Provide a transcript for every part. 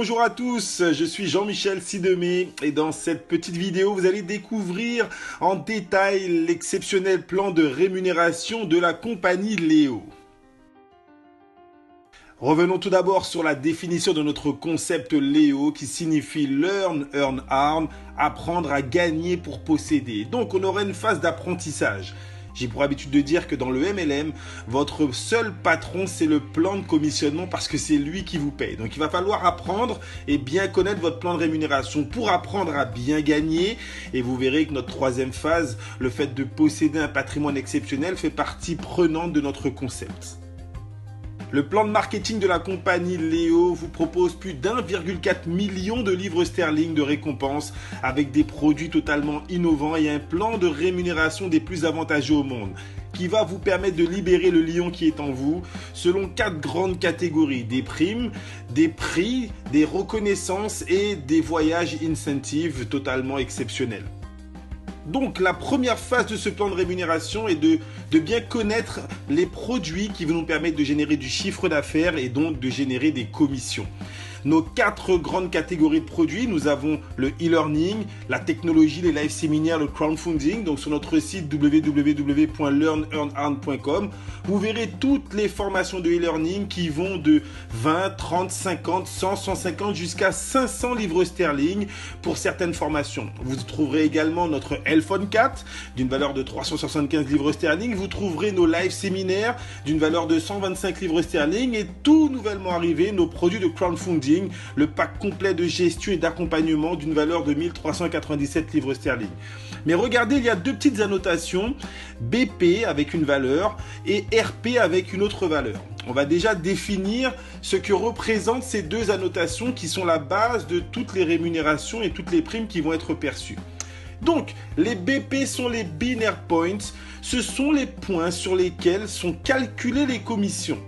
Bonjour à tous, je suis Jean-Michel Sidemé et dans cette petite vidéo, vous allez découvrir en détail l'exceptionnel plan de rémunération de la compagnie Léo. Revenons tout d'abord sur la définition de notre concept Léo qui signifie Learn, Earn, Earn, apprendre à gagner pour posséder. Donc on aura une phase d'apprentissage. J'ai pour habitude de dire que dans le MLM, votre seul patron, c'est le plan de commissionnement parce que c'est lui qui vous paye. Donc il va falloir apprendre et bien connaître votre plan de rémunération pour apprendre à bien gagner. Et vous verrez que notre troisième phase, le fait de posséder un patrimoine exceptionnel, fait partie prenante de notre concept. Le plan de marketing de la compagnie Léo vous propose plus d'1,4 million de livres sterling de récompenses avec des produits totalement innovants et un plan de rémunération des plus avantageux au monde qui va vous permettre de libérer le lion qui est en vous selon 4 grandes catégories, des primes, des prix, des reconnaissances et des voyages incentives totalement exceptionnels. Donc la première phase de ce plan de rémunération est de bien connaître les produits qui vont nous permettre de générer du chiffre d'affaires et donc de générer des commissions. Nos 4 grandes catégories de produits, nous avons le e-learning, la technologie, les live séminaires, le crowdfunding. Donc sur notre site www.learnearnearn.com, vous verrez toutes les formations de e-learning qui vont de 20, 30, 50, 100, 150 jusqu'à 500 livres sterling pour certaines formations. Vous trouverez également notre Elphone 4 d'une valeur de 375 livres sterling. Vous trouverez nos live séminaires d'une valeur de 125 livres sterling et tout nouvellement arrivé, nos produits de crowdfunding, le pack complet de gestion et d'accompagnement d'une valeur de 1397 livres sterling. Mais regardez, il y a 2 petites annotations, BP avec une valeur et RP avec une autre valeur. On va déjà définir ce que représentent ces 2 annotations qui sont la base de toutes les rémunérations et toutes les primes qui vont être perçues. Donc, les BP sont les binary points, ce sont les points sur lesquels sont calculées les commissions.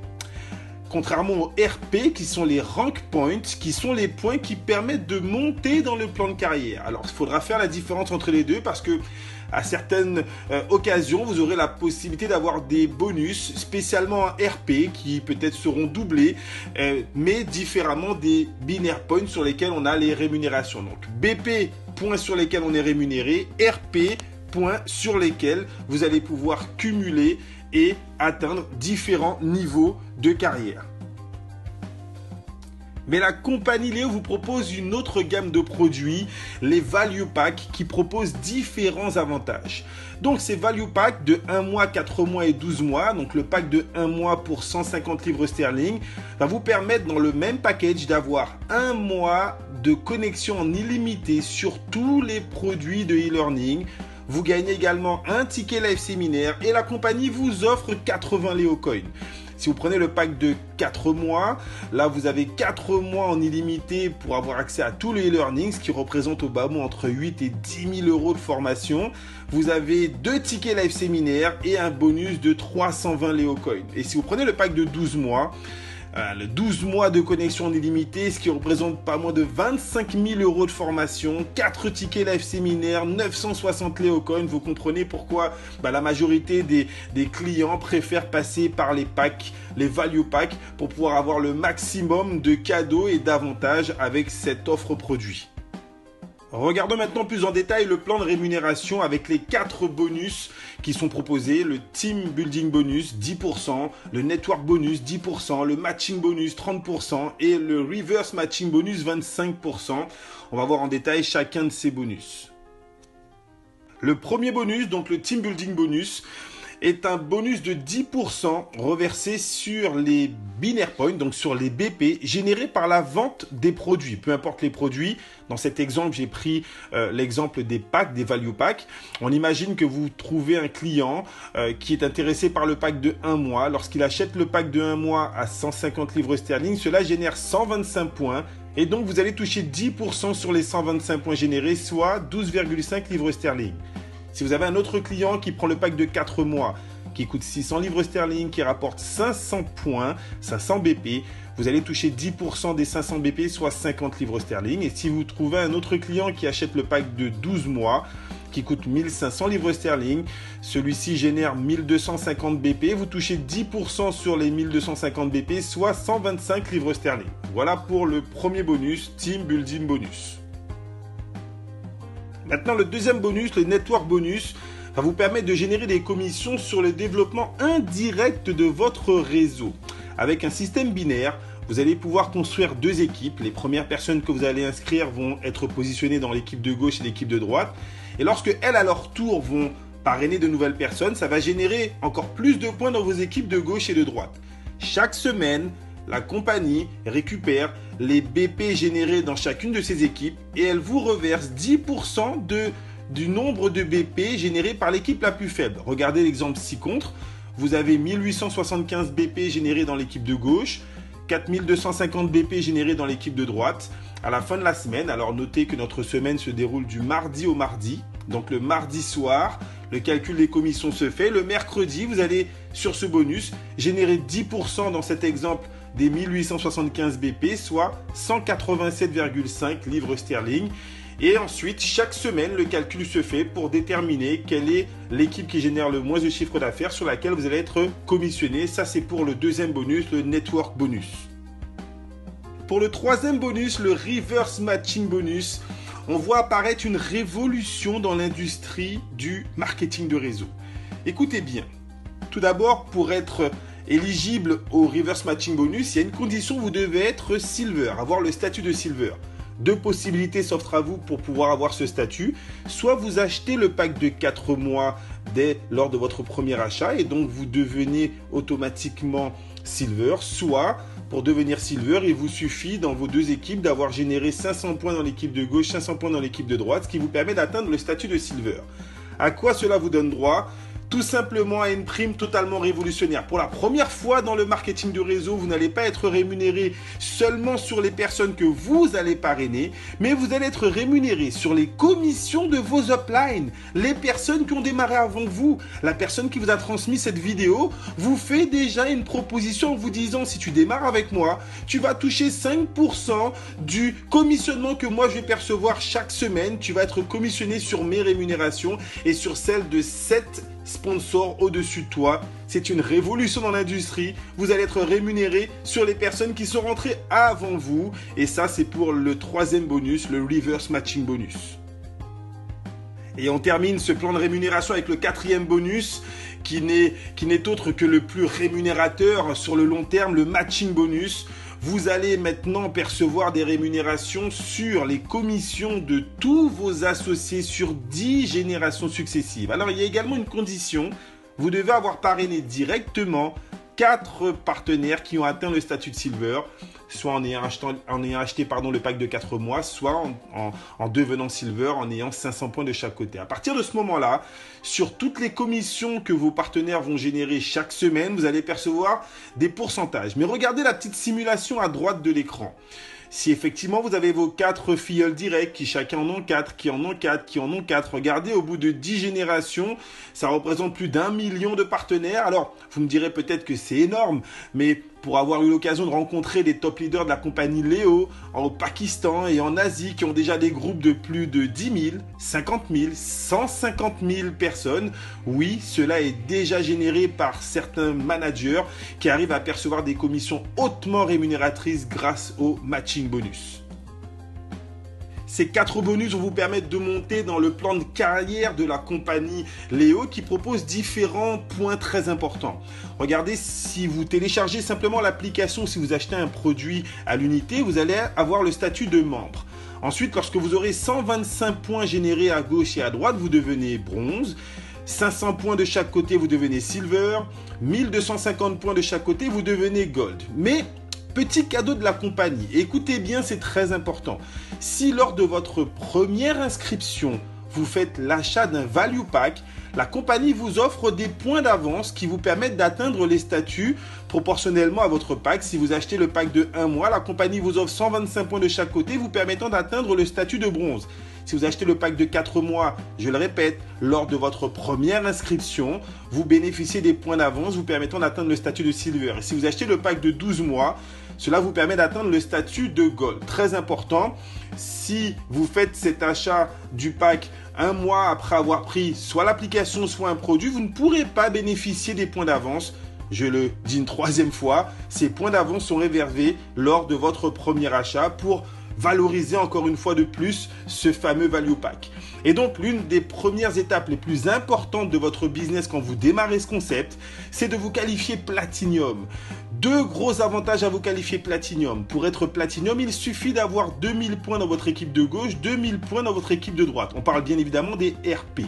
Contrairement aux RP qui sont les rank points, qui sont les points qui permettent de monter dans le plan de carrière. Alors, il faudra faire la différence entre les deux parce que à certaines occasions, vous aurez la possibilité d'avoir des bonus spécialement en RP qui peut-être seront doublés, mais différemment des binary points sur lesquels on a les rémunérations. Donc, BP, points sur lesquels on est rémunéré, RP, points sur lesquels vous allez pouvoir cumuler et atteindre différents niveaux de carrière. Mais la compagnie Léo vous propose une autre gamme de produits, les Value Packs, qui proposent différents avantages. Donc ces Value Packs de 1 mois, 4 mois et 12 mois, donc le pack de 1 mois pour 150 livres sterling, va vous permettre dans le même package d'avoir 1 mois de connexion en illimité sur tous les produits de e-learning. Vous gagnez également un ticket live séminaire et la compagnie vous offre 80 Léo Coins. Si vous prenez le pack de 4 mois, là vous avez 4 mois en illimité pour avoir accès à tous les e-learning, ce qui représente au bas mot entre 8 et 10 000 euros de formation. Vous avez 2 tickets live séminaire et un bonus de 320 Léo Coins. Et si vous prenez le pack de 12 mois, le 12 mois de connexion en illimité, ce qui représente pas moins de 25 000 euros de formation, 4 tickets live séminaire, 960 Léo Coins. Vous comprenez pourquoi la majorité des clients préfèrent passer par les packs, les value packs, pour pouvoir avoir le maximum de cadeaux et d'avantages avec cette offre produit. Regardons maintenant plus en détail le plan de rémunération avec les 4 bonus qui sont proposés. Le Team Building Bonus 10%, le Network Bonus 10%, le Matching Bonus 30% et le Reverse Matching Bonus 25%. On va voir en détail chacun de ces bonus. Le premier bonus, donc le Team Building Bonus, est un bonus de 10% reversé sur les binary points, donc sur les BP, générés par la vente des produits. Peu importe les produits, dans cet exemple, j'ai pris l'exemple des packs, des value packs. On imagine que vous trouvez un client qui est intéressé par le pack de 1 mois. Lorsqu'il achète le pack de 1 mois à 150 livres sterling, cela génère 125 points. Et donc, vous allez toucher 10% sur les 125 points générés, soit 12,5 livres sterling. Si vous avez un autre client qui prend le pack de 4 mois, qui coûte 600 livres sterling, qui rapporte 500 points, 500 BP, vous allez toucher 10% des 500 BP, soit 50 livres sterling. Et si vous trouvez un autre client qui achète le pack de 12 mois, qui coûte 1500 livres sterling. Celui-ci génère 1250 BP. Vous touchez 10% sur les 1250 BP, soit 125 livres sterling. Voilà pour le premier bonus, Team Building Bonus. Maintenant, le deuxième bonus, le Network Bonus, va vous permettre de générer des commissions sur le développement indirect de votre réseau. Avec un système binaire, vous allez pouvoir construire deux équipes. Les premières personnes que vous allez inscrire vont être positionnées dans l'équipe de gauche et l'équipe de droite. Et lorsque elles, à leur tour, vont parrainer de nouvelles personnes, ça va générer encore plus de points dans vos équipes de gauche et de droite. Chaque semaine, la compagnie récupère les BP générés dans chacune de ces équipes et elle vous reverse 10% du nombre de BP générés par l'équipe la plus faible. Regardez l'exemple ci-contre. Vous avez 1875 BP générés dans l'équipe de gauche, 4250 BP générés dans l'équipe de droite. À la fin de la semaine, alors notez que notre semaine se déroule du mardi au mardi. Donc le mardi soir, le calcul des commissions se fait. Le mercredi, vous allez sur ce bonus générer 10% dans cet exemple des 1875 BP, soit 187,5 livres sterling. Et ensuite, chaque semaine, le calcul se fait pour déterminer quelle est l'équipe qui génère le moins de chiffre d'affaires sur laquelle vous allez être commissionné. Ça, c'est pour le deuxième bonus, le Network Bonus. Pour le troisième bonus, le Reverse Matching Bonus, on voit apparaître une révolution dans l'industrie du marketing de réseau. Écoutez bien. Tout d'abord, pour être éligible au Reverse Matching Bonus, il y a une condition, vous devez être Silver, avoir le statut de Silver. Deux possibilités s'offrent à vous pour pouvoir avoir ce statut. Soit vous achetez le pack de 4 mois lors de votre premier achat et donc vous devenez automatiquement Silver. Soit pour devenir Silver, il vous suffit dans vos deux équipes d'avoir généré 500 points dans l'équipe de gauche, 500 points dans l'équipe de droite, ce qui vous permet d'atteindre le statut de Silver. À quoi cela vous donne droit ? Tout simplement à une prime totalement révolutionnaire. Pour la première fois dans le marketing de réseau, vous n'allez pas être rémunéré seulement sur les personnes que vous allez parrainer, mais vous allez être rémunéré sur les commissions de vos uplines. Les personnes qui ont démarré avant vous, la personne qui vous a transmis cette vidéo, vous fait déjà une proposition en vous disant si tu démarres avec moi, tu vas toucher 5% du commissionnement que moi je vais percevoir chaque semaine. Tu vas être commissionné sur mes rémunérations et sur celles de 7 sponsors au-dessus de toi. C'est une révolution dans l'industrie. Vous allez être rémunéré sur les personnes qui sont rentrées avant vous. Et ça, c'est pour le troisième bonus, le Reverse Matching Bonus. Et on termine ce plan de rémunération avec le quatrième bonus qui n'est autre que le plus rémunérateur sur le long terme, le Matching Bonus. Vous allez maintenant percevoir des rémunérations sur les commissions de tous vos associés sur 10 générations successives. Alors, il y a également une condition. Vous devez avoir parrainé directement 4 partenaires qui ont atteint le statut de Silver, soit en ayant acheté le pack de 4 mois, soit en devenant Silver, en ayant 500 points de chaque côté. À partir de ce moment-là, sur toutes les commissions que vos partenaires vont générer chaque semaine, vous allez percevoir des pourcentages. Mais regardez la petite simulation à droite de l'écran. Si effectivement vous avez vos 4 filleuls directs qui chacun en ont 4, qui en ont 4, qui en ont 4, regardez au bout de 10 générations, ça représente plus d'1 million de partenaires. Alors, vous me direz peut-être que c'est énorme, mais pour avoir eu l'occasion de rencontrer des top leaders de la compagnie Léo au Pakistan et en Asie qui ont déjà des groupes de plus de 10 000, 50 000, 150 000 personnes, oui, cela est déjà généré par certains managers qui arrivent à percevoir des commissions hautement rémunératrices grâce au matching bonus. Ces 4 bonus vont vous permettre de monter dans le plan de carrière de la compagnie Léo qui propose différents points très importants. Regardez, si vous téléchargez simplement l'application, si vous achetez un produit à l'unité, vous allez avoir le statut de membre. Ensuite, lorsque vous aurez 125 points générés à gauche et à droite, vous devenez bronze. 500 points de chaque côté, vous devenez silver. 1250 points de chaque côté, vous devenez gold. Mais petit cadeau de la compagnie, écoutez bien, c'est très important. Si lors de votre première inscription, vous faites l'achat d'un value pack, la compagnie vous offre des points d'avance qui vous permettent d'atteindre les statuts proportionnellement à votre pack. Si vous achetez le pack de 1 mois, la compagnie vous offre 125 points de chaque côté, vous permettant d'atteindre le statut de bronze. Si vous achetez le pack de 4 mois, je le répète, lors de votre première inscription, vous bénéficiez des points d'avance vous permettant d'atteindre le statut de Silver. Et si vous achetez le pack de 12 mois, cela vous permet d'atteindre le statut de Gold. Très important, si vous faites cet achat du pack un mois après avoir pris soit l'application, soit un produit, vous ne pourrez pas bénéficier des points d'avance. Je le dis une troisième fois, ces points d'avance sont réservés lors de votre premier achat pour valoriser encore une fois de plus ce fameux Value Pack. Et donc, l'une des premières étapes les plus importantes de votre business quand vous démarrez ce concept, c'est de vous qualifier Platinum. Deux gros avantages à vous qualifier Platinum. Pour être Platinum, il suffit d'avoir 2000 points dans votre équipe de gauche, 2000 points dans votre équipe de droite. On parle bien évidemment des RP.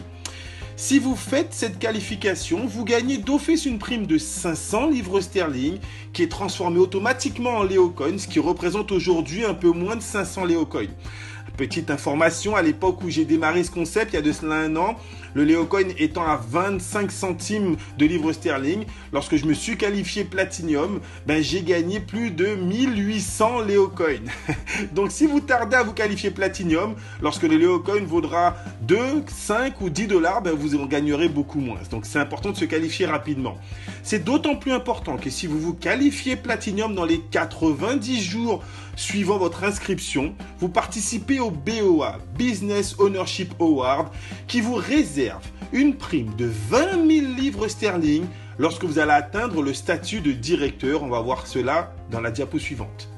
Si vous faites cette qualification, vous gagnez d'office une prime de 500 livres sterling qui est transformée automatiquement en Leo Coins, ce qui représente aujourd'hui un peu moins de 500 Leo Coins. Petite information, à l'époque où j'ai démarré ce concept, il y a de cela un an, le Leo Coin étant à 25 centimes de livres sterling, lorsque je me suis qualifié Platinum, j'ai gagné plus de 1800 Leo Coin. Donc si vous tardez à vous qualifier Platinum, lorsque le Leo Coin vaudra 2, 5 ou 10 dollars, vous en gagnerez beaucoup moins. Donc c'est important de se qualifier rapidement. C'est d'autant plus important que si vous vous qualifiez Platinum dans les 90 jours suivant votre inscription, vous participez au BOA, Business Ownership Award, qui vous réserve une prime de 20 000 livres sterling lorsque vous allez atteindre le statut de directeur. On va voir cela dans la diapo suivante.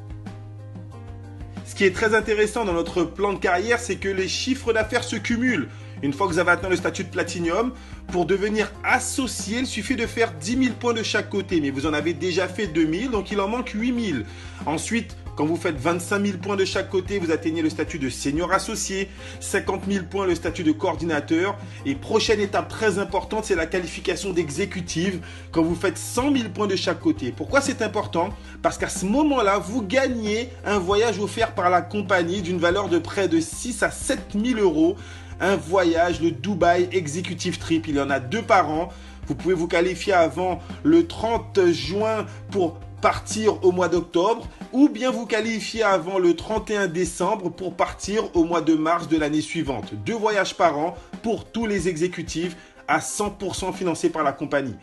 Ce qui est très intéressant dans notre plan de carrière, c'est que les chiffres d'affaires se cumulent. Une fois que vous avez atteint le statut de Platinum, pour devenir associé, il suffit de faire 10 000 points de chaque côté. Mais vous en avez déjà fait 2 000, donc il en manque 8 000. Ensuite, quand vous faites 25 000 points de chaque côté, vous atteignez le statut de senior associé, 50 000 points le statut de coordinateur. Et prochaine étape très importante, c'est la qualification d'exécutive quand vous faites 100 000 points de chaque côté. Pourquoi c'est important? Parce qu'à ce moment-là, vous gagnez un voyage offert par la compagnie d'une valeur de près de 6 à 7 000 euros. Un voyage, le Dubai Executive Trip. Il y en a 2 par an. Vous pouvez vous qualifier avant le 30 juin pour partir au mois d'octobre ou bien vous qualifier avant le 31 décembre pour partir au mois de mars de l'année suivante. 2 voyages par an pour tous les exécutifs à 100% financés par la compagnie.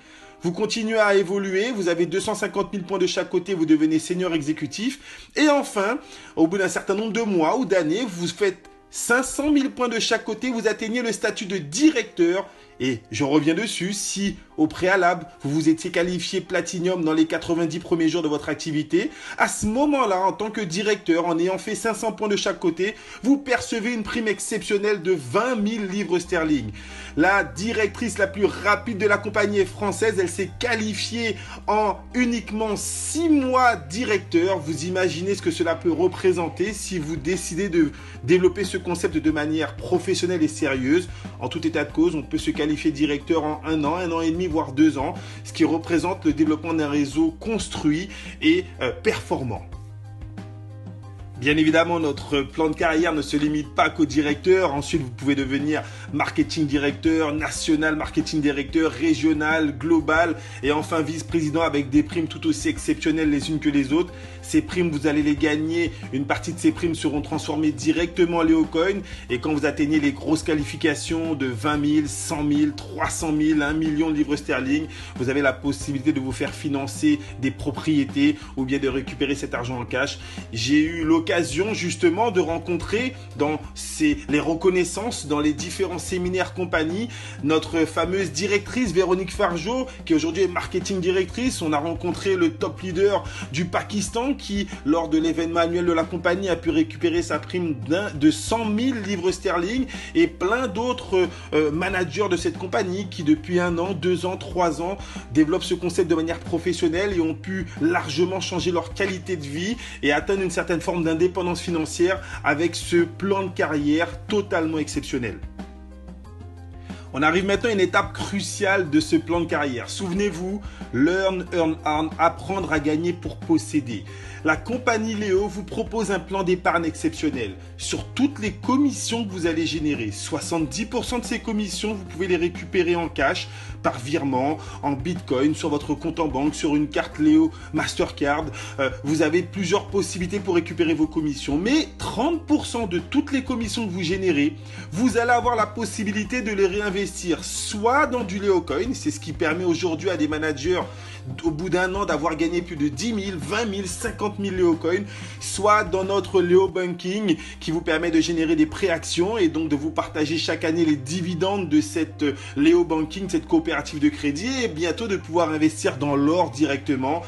Vous continuez à évoluer, vous avez 250 000 points de chaque côté, vous devenez senior exécutif. Et enfin, au bout d'un certain nombre de mois ou d'années, vous faites 500 000 points de chaque côté, vous atteignez le statut de directeur. Et je reviens dessus, si au préalable, vous vous étiez qualifié Platinum dans les 90 premiers jours de votre activité, à ce moment-là, en tant que directeur, en ayant fait 500 points de chaque côté, vous percevez une prime exceptionnelle de 20 000 livres sterling. La directrice la plus rapide de la compagnie est française, elle s'est qualifiée en uniquement 6 mois directeur. Vous imaginez ce que cela peut représenter si vous décidez de développer ce concept de manière professionnelle et sérieuse. En tout état de cause, on peut se qualifier directeur en 1 an et demi, voire 2 ans, ce qui représente le développement d'un réseau construit et performant. Bien évidemment, notre plan de carrière ne se limite pas qu'au directeur. Ensuite, vous pouvez devenir marketing directeur, national marketing directeur, régional, global et enfin vice-président avec des primes tout aussi exceptionnelles les unes que les autres. Ces primes, vous allez les gagner. Une partie de ces primes seront transformées directement en Leo Coin. Et quand vous atteignez les grosses qualifications de 20 000, 100 000, 300 000, 1 million de livres sterling, vous avez la possibilité de vous faire financer des propriétés ou bien de récupérer cet argent en cash. J'ai eu l'occasion justement de rencontrer dans les reconnaissances, dans les différents séminaires compagnie, notre fameuse directrice Véronique Fargeau, qui aujourd'hui est marketing directrice. On a rencontré le top leader du Pakistan qui, lors de l'événement annuel de la compagnie, a pu récupérer sa prime de 100 000 livres sterling et plein d'autres managers de cette compagnie qui, depuis 1 an, 2 ans, 3 ans, développent ce concept de manière professionnelle et ont pu largement changer leur qualité de vie et atteindre une certaine forme d'indépendance financière avec ce plan de carrière totalement exceptionnel. On arrive maintenant à une étape cruciale de ce plan de carrière. Souvenez-vous, learn, earn, earn, apprendre à gagner pour posséder. La compagnie Léo vous propose un plan d'épargne exceptionnel sur toutes les commissions que vous allez générer. 70% de ces commissions, vous pouvez les récupérer en cash, par virement, en bitcoin, sur votre compte en banque, sur une carte Léo Mastercard. Vous avez plusieurs possibilités pour récupérer vos commissions. Mais 30% de toutes les commissions que vous générez, vous allez avoir la possibilité de les réinvestir soit dans du Léo Coin, c'est ce qui permet aujourd'hui à des managers au bout d'un an d'avoir gagné plus de 10 000, 20 000, 50 000 Léo Coin, soit dans notre Léo Banking qui vous permet de générer des préactions et donc de vous partager chaque année les dividendes de cette Léo Banking, cette coopérative de crédit, et bientôt de pouvoir investir dans l'or directement.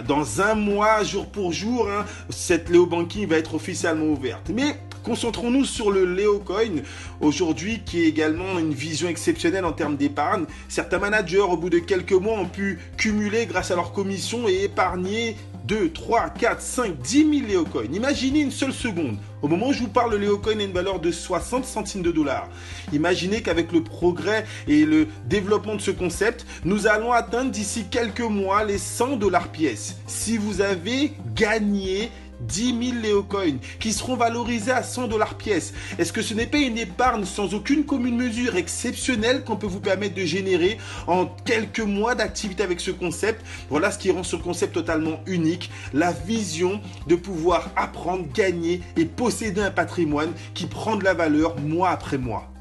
Dans un mois, jour pour jour, cette Léo Banking va être officiellement ouverte. Mais concentrons-nous sur le Léo Coin aujourd'hui, qui est également une vision exceptionnelle en termes d'épargne. Certains managers, au bout de quelques mois, ont pu cumuler grâce à leurs commissions et épargner 2, 3, 4, 5, 10 000 Léo Coin. Imaginez une seule seconde. Au moment où je vous parle, le Léo Coin a une valeur de 60 centimes de dollars. Imaginez qu'avec le progrès et le développement de ce concept, nous allons atteindre d'ici quelques mois les 100 dollars pièce. Si vous avez gagné 10 000 Léo Coin qui seront valorisés à 100 dollars pièce. Est-ce que ce n'est pas une épargne sans aucune commune mesure exceptionnelle qu'on peut vous permettre de générer en quelques mois d'activité avec ce concept? Voilà ce qui rend ce concept totalement unique. La vision de pouvoir apprendre, gagner et posséder un patrimoine qui prend de la valeur mois après mois.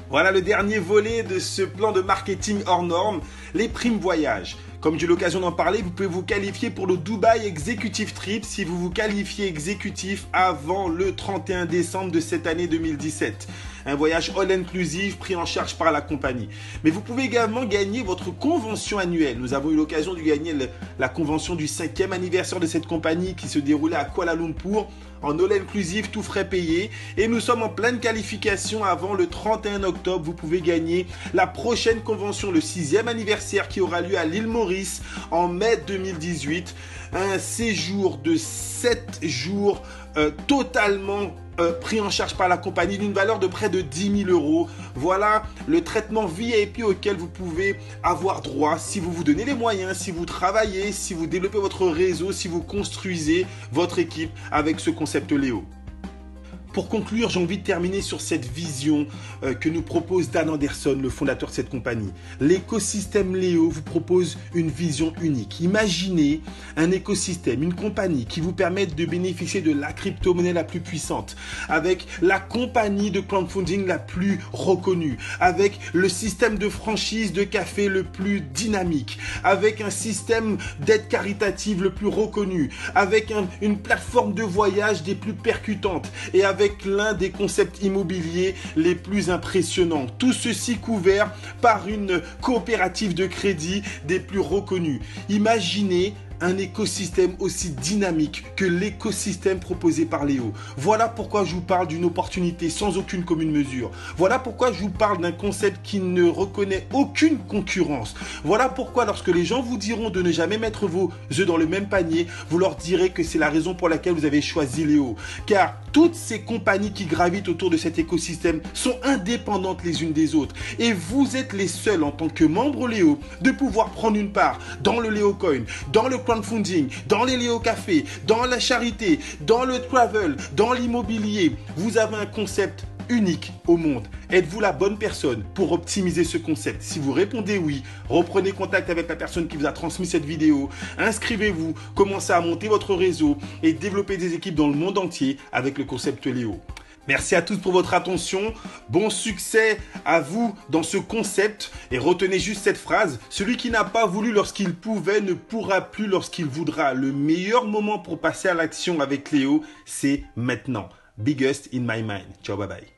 Voilà le dernier volet de ce plan de marketing hors norme, les primes voyage. Comme j'ai eu l'occasion d'en parler, vous pouvez vous qualifier pour le Dubai Executive Trip si vous vous qualifiez exécutif avant le 31 décembre de cette année 2017. Un voyage all-inclusive pris en charge par la compagnie. Mais vous pouvez également gagner votre convention annuelle. Nous avons eu l'occasion de gagner la convention du 5e anniversaire de cette compagnie qui se déroulait à Kuala Lumpur en all-inclusive, tout frais payé. Et nous sommes en pleine qualification avant le 31 octobre. Vous pouvez gagner la prochaine convention, le 6e anniversaire qui aura lieu à l'île Maurice en mai 2018. Un séjour de 7 jours totalement pris en charge par la compagnie d'une valeur de près de 10 000 euros. Voilà le traitement VIP auquel vous pouvez avoir droit si vous vous donnez les moyens, si vous travaillez, si vous développez votre réseau, si vous construisez votre équipe avec ce concept Léo. Pour conclure, j'ai envie de terminer sur cette vision que nous propose Dan Anderson, le fondateur de cette compagnie. L'écosystème Léo vous propose une vision unique. Imaginez un écosystème, une compagnie qui vous permette de bénéficier de la crypto-monnaie la plus puissante, avec la compagnie de crowdfunding la plus reconnue, avec le système de franchise de café le plus dynamique, avec un système d'aide caritative le plus reconnu, avec une plateforme de voyage des plus percutantes et avec l'un des concepts immobiliers les plus impressionnants. Tout ceci couvert par une coopérative de crédit des plus reconnues. Imaginez un écosystème aussi dynamique que l'écosystème proposé par Léo. Voilà pourquoi je vous parle d'une opportunité sans aucune commune mesure. Voilà pourquoi je vous parle d'un concept qui ne reconnaît aucune concurrence. Voilà pourquoi lorsque les gens vous diront de ne jamais mettre vos œufs dans le même panier, vous leur direz que c'est la raison pour laquelle vous avez choisi Léo. Car toutes ces compagnies qui gravitent autour de cet écosystème sont indépendantes les unes des autres. Et vous êtes les seuls en tant que membre Léo de pouvoir prendre une part dans le Léo Coin, dans le crowdfunding, dans les Léo Café, dans la charité, dans le travel, dans l'immobilier. Vous avez un concept unique au monde. Êtes-vous la bonne personne pour optimiser ce concept? Si vous répondez oui, reprenez contact avec la personne qui vous a transmis cette vidéo, inscrivez-vous, commencez à monter votre réseau et développer des équipes dans le monde entier avec le concept Léo. Merci à tous pour votre attention. Bon succès à vous dans ce concept. Et retenez juste cette phrase. Celui qui n'a pas voulu lorsqu'il pouvait ne pourra plus lorsqu'il voudra. Le meilleur moment pour passer à l'action avec Léo, c'est maintenant. Biggest in my mind. Ciao, bye bye.